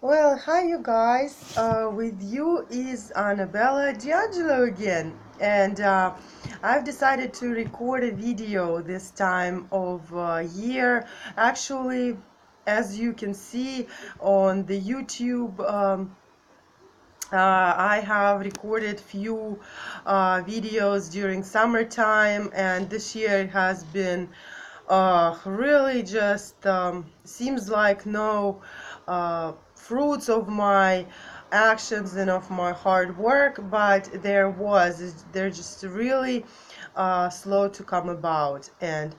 Well, hi you guys. With you is Annabella D'Angelo again, and I've decided to record a video this time of year. Actually, as you can see on the YouTube, I have recorded few videos during summertime, and this year has been really just seems like no fruits of my actions and of my hard work, but they're just really slow to come about. And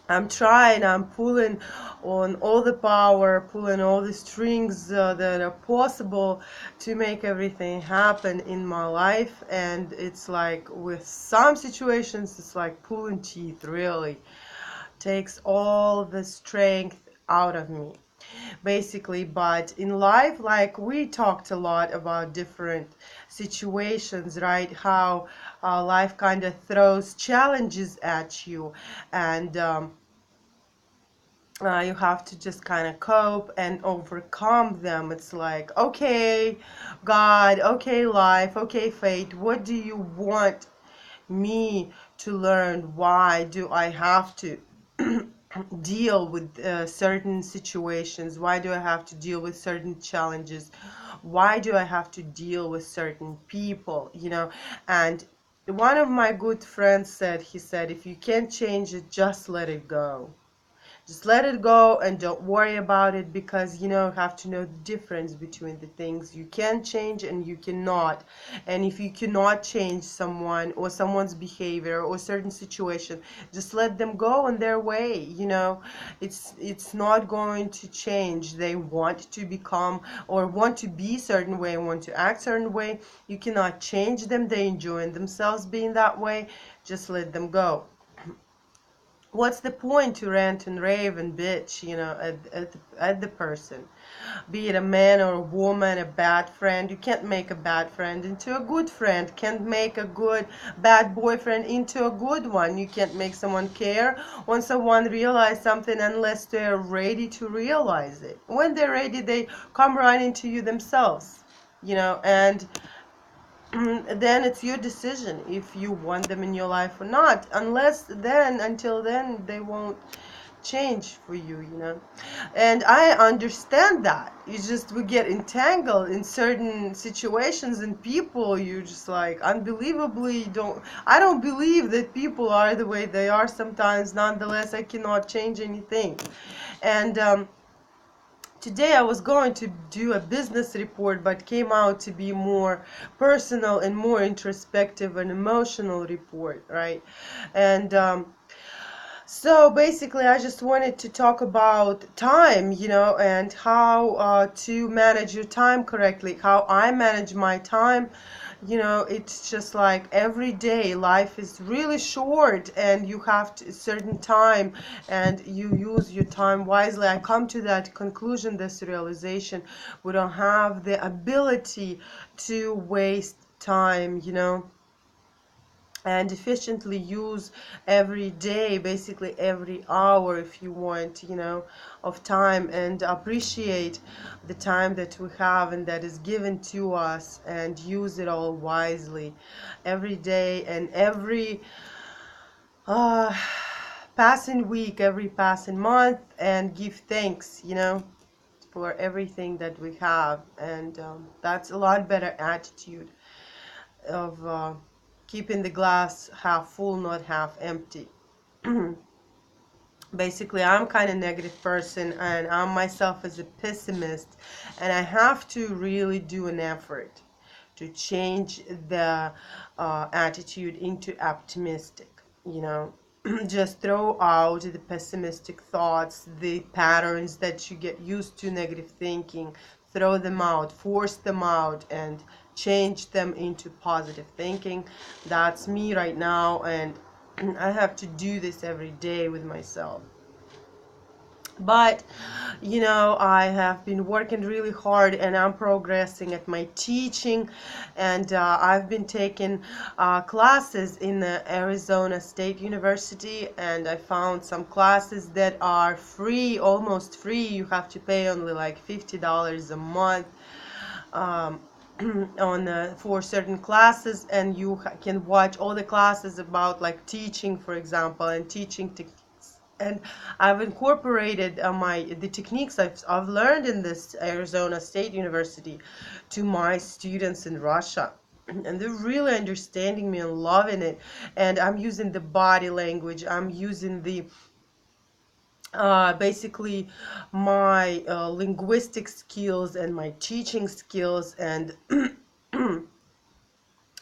I'm trying, I'm pulling on all the power, pulling all the strings that are possible to make everything happen in my life. And it's like with some situations, it's like pulling teeth, really. Takes all the strength out of me, basically. But in life, like we talked a lot about different situations, right? How life kind of throws challenges at you, and you have to just kind of cope and overcome them. It's like, okay, God, okay, life, okay, fate, what do you want me to learn? Why do I have to deal with certain situations? Why do I have to deal with certain challenges? Why do I have to deal with certain people? And one of my good friends said, he said, if you can't change it, just let it go. Just let it go and don't worry about it, because you have to know the difference between the things you can change and you cannot. And if you cannot change someone or someone's behavior or certain situation, just let them go on their way. It's not going to change. They want to become or want to be certain way, want to act certain way. You cannot change them. They enjoy themselves being that way. Just let them go. What's the point to rant and rave and bitch, at the person? Be it a man or a woman, a bad friend. You can't make a bad friend into a good friend. Can't make a good bad boyfriend into a good one. You can't make someone care when someone realize something unless they're ready to realize it. When they're ready, they come right into you themselves, and then it's your decision if you want them in your life or not. Until then, they won't change for you. And I understand that. It's just we get entangled in certain situations and people. You just like unbelievably don't. I don't believe that people are the way they are sometimes. Nonetheless, I cannot change anything. And today I was going to do a business report, but came out to be more personal and more introspective and emotional report, right? And so basically, I just wanted to talk about time, and how to manage your time correctly, how I manage my time. It's just like every day life is really short, and you have a certain time, and you use your time wisely. I come to that conclusion, this realization: we don't have the ability to waste time, and efficiently use every day, basically every hour, if you want, of time, and appreciate the time that we have and that is given to us, and use it all wisely every day and every uh, passing week, every passing month, and give thanks, for everything that we have. And that's a lot better attitude of keeping the glass half full, not half empty. Basically, I'm kind of negative person, and I'm myself as a pessimist, and I have to really do an effort to change the attitude into optimistic, just throw out the pessimistic thoughts, the patterns that you get used to negative thinking, throw them out, force them out, and change them into positive thinking. That's me right now, and I have to do this every day with myself. But I have been working really hard, and I'm progressing at my teaching, and I've been taking classes in the Arizona State University, and I found some classes that are free, almost free. You have to pay only like $50 a month, um, on for certain classes, and you can watch all the classes about like teaching, for example, and teaching techniques. And I've incorporated the techniques I've learned in this Arizona State University to my students in Russia. And they're really understanding me and loving it. And I'm using the body language. I'm using the basically my linguistic skills and my teaching skills, and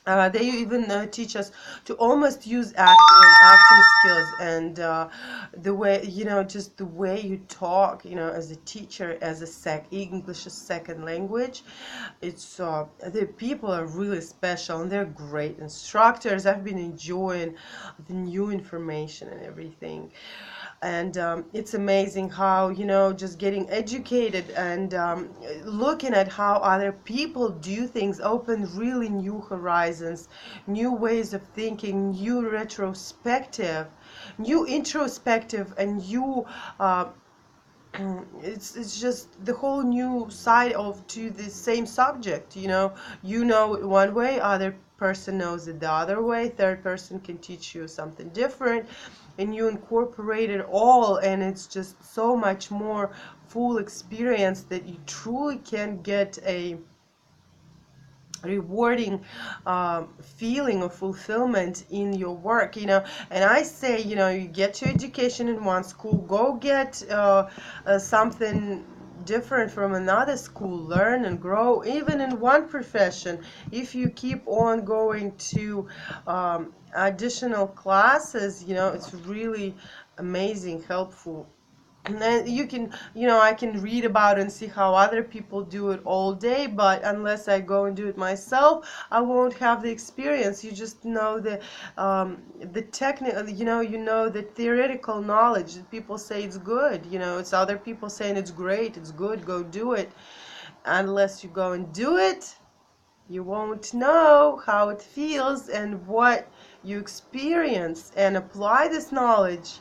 they even teach us to almost use acting skills, and the way, just the way you talk, as a teacher, as a English as second language. It's the people are really special, and they're great instructors. I've been enjoying the new information and everything. And it's amazing how, just getting educated and looking at how other people do things open really new horizons, new ways of thinking, new retrospective, new introspective, and new it's just the whole new side of to the same subject. It one way, other person knows it the other way, third person can teach you something different, and you incorporate it all, and it's just so much more full experience that you truly can get a rewarding feeling of fulfillment in your work. And I say, you get your education in one school, go get something different from another school, learn and grow even in one profession. If you keep on going to additional classes, it's really amazing, helpful. And then you can, I can read about and see how other people do it all day, but unless I go and do it myself, I won't have the experience. You just know the technical, the theoretical knowledge. People say it's good, it's other people saying it's great, it's good, go do it. Unless you go and do it, you won't know how it feels and what you experience and apply this knowledge.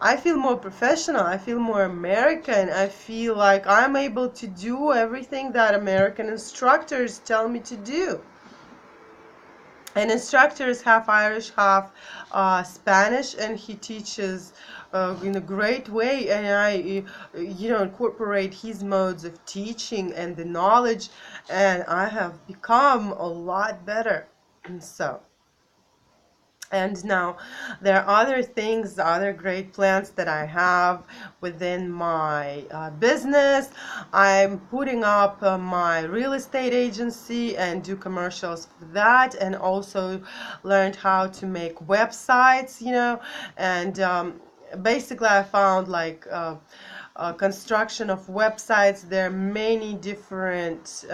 I feel more professional. I feel more American. I feel like I'm able to do everything that American instructors tell me to do. And instructor is half Irish, half Spanish, and he teaches in a great way. And I, incorporate his modes of teaching and the knowledge, and I have become a lot better. And so. And now there are other things, other great plans that I have within my business. I'm putting up my real estate agency and do commercials for that, and also learned how to make websites, and basically I found like construction of websites. There are many different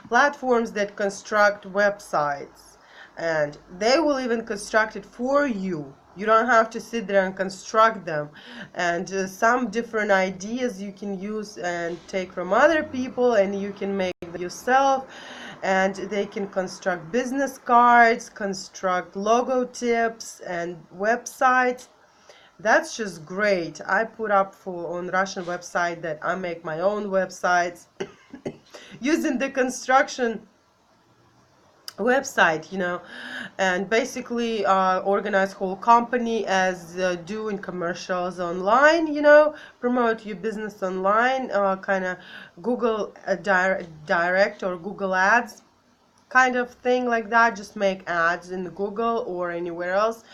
platforms that construct websites, and they will even construct it for you. You don't have to sit there and construct them. And some different ideas you can use and take from other people, and you can make them yourself. And they can construct business cards, construct logo tips and websites. That's just great. I put up on Russian website that I make my own websites using the construction website, and basically organize whole company as doing commercials online, promote your business online, kind of Google direct or Google ads kind of thing like that. Just make ads in Google or anywhere else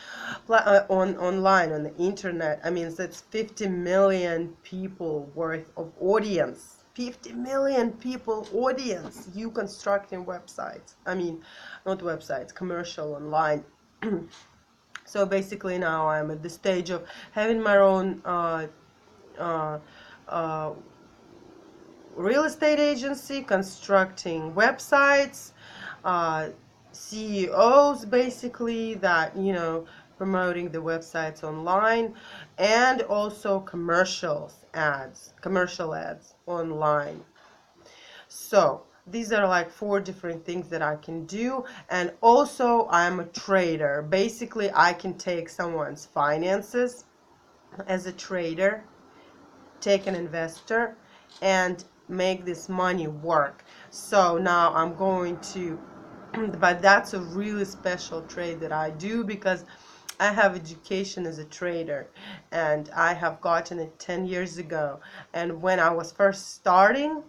online on the internet. I mean, that's 50 million people worth of audience. 50 million people audience, you constructing websites. I mean, not websites, commercial online. So basically now I'm at the stage of having my own uh, uh, real estate agency, constructing websites, CEOs basically that, promoting the websites online, and also commercial ads online. So these are like 4 different things that I can do. And also I'm a trader. Basically, I can take someone's finances as a trader, take an investor, and make this money work. So now I'm going to but that's a really special trade that I do, because I have education as a trader, and I have gotten it 10 years ago. And when I was first starting,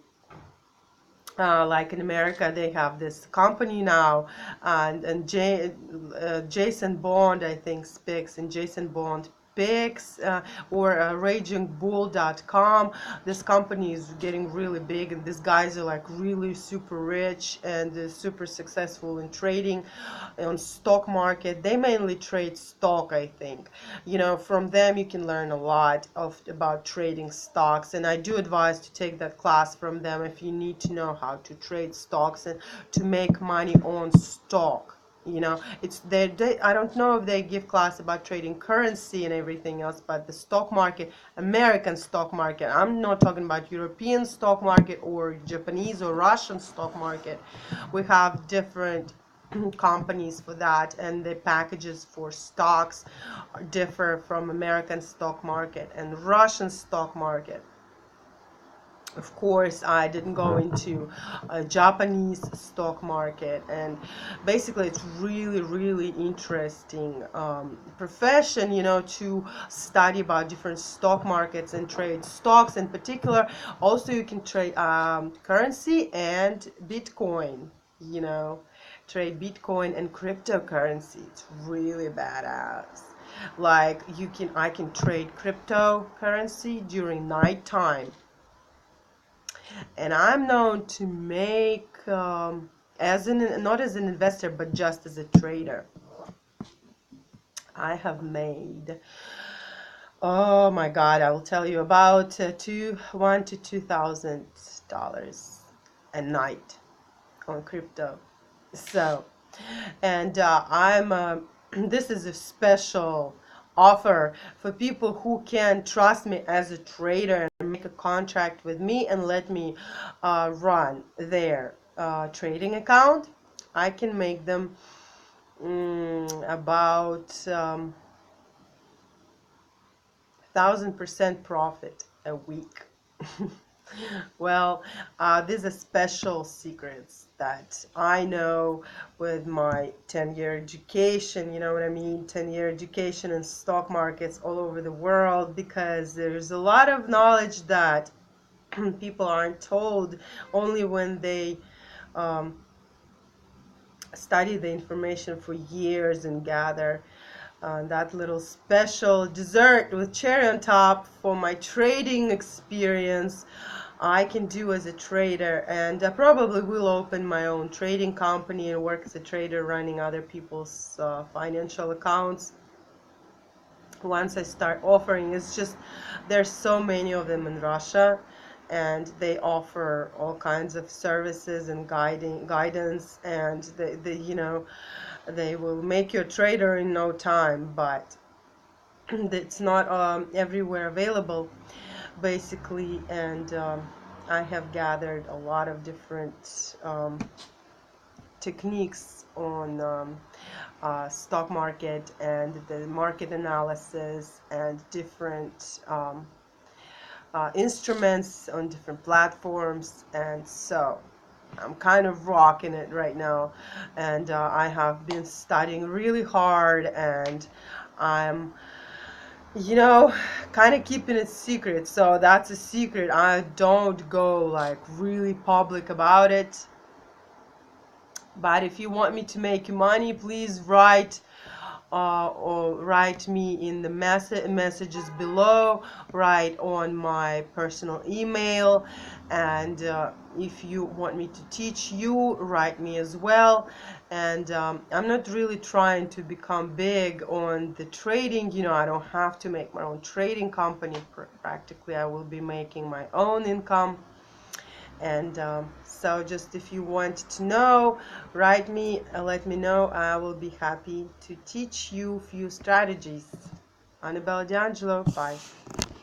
like in America, they have this company now, and Jason Bond, I think, speaks, and Jason Bond Picks, or RagingBull.com. This company is getting really big, and these guys are like really super rich and super successful in trading on stock market. They mainly trade stock, I think. From them you can learn a lot about trading stocks, and I do advise to take that class from them if you need to know how to trade stocks and to make money on stock. It's I don't know if they give class about trading currency and everything else, but the stock market, American stock market, I'm not talking about European stock market or Japanese or Russian stock market. We have different companies for that, and the packages for stocks differ from American stock market and Russian stock market. Of course, I didn't go into a Japanese stock market, and basically it's really interesting profession, to study about different stock markets and trade stocks in particular. Also, you can trade currency and Bitcoin, trade Bitcoin and cryptocurrency. It's really badass. Like I can trade cryptocurrency during nighttime, and I'm known to make, not as an investor, but just as a trader. I have made, oh my God, I will tell you, about $1,000 to $2,000 a night on crypto. So, and this is a special offer for people who can trust me as a trader and make a contract with me and let me run their trading account. I can make them about 1,000% profit a week. Well, these are special secrets that I know with my 10-year education, you know what I mean? 10-year education in stock markets all over the world, because there's a lot of knowledge that people aren't told only when they study the information for years and gather that little special dessert with cherry on top for my trading experience I can do as a trader. And I probably will open my own trading company and work as a trader running other people's financial accounts once I start offering. It's just there's so many of them in Russia, and they offer all kinds of services and guidance, and they will make you a trader in no time, but it's not everywhere available, basically. And I have gathered a lot of different techniques on stock market and the market analysis and different instruments on different platforms. And so I'm kind of rocking it right now, and I have been studying really hard, and I'm kind of keeping it secret. So that's a secret. I don't go like really public about it. But if you want me to make money, please write or write me in the messages below, write on my personal email. And if you want me to teach you, write me as well. And I'm not really trying to become big on the trading. I don't have to make my own trading company. Practically I will be making my own income, And so just if you want to know, write me, let me know. I will be happy to teach you a few strategies. Annabella D'Angelo, bye.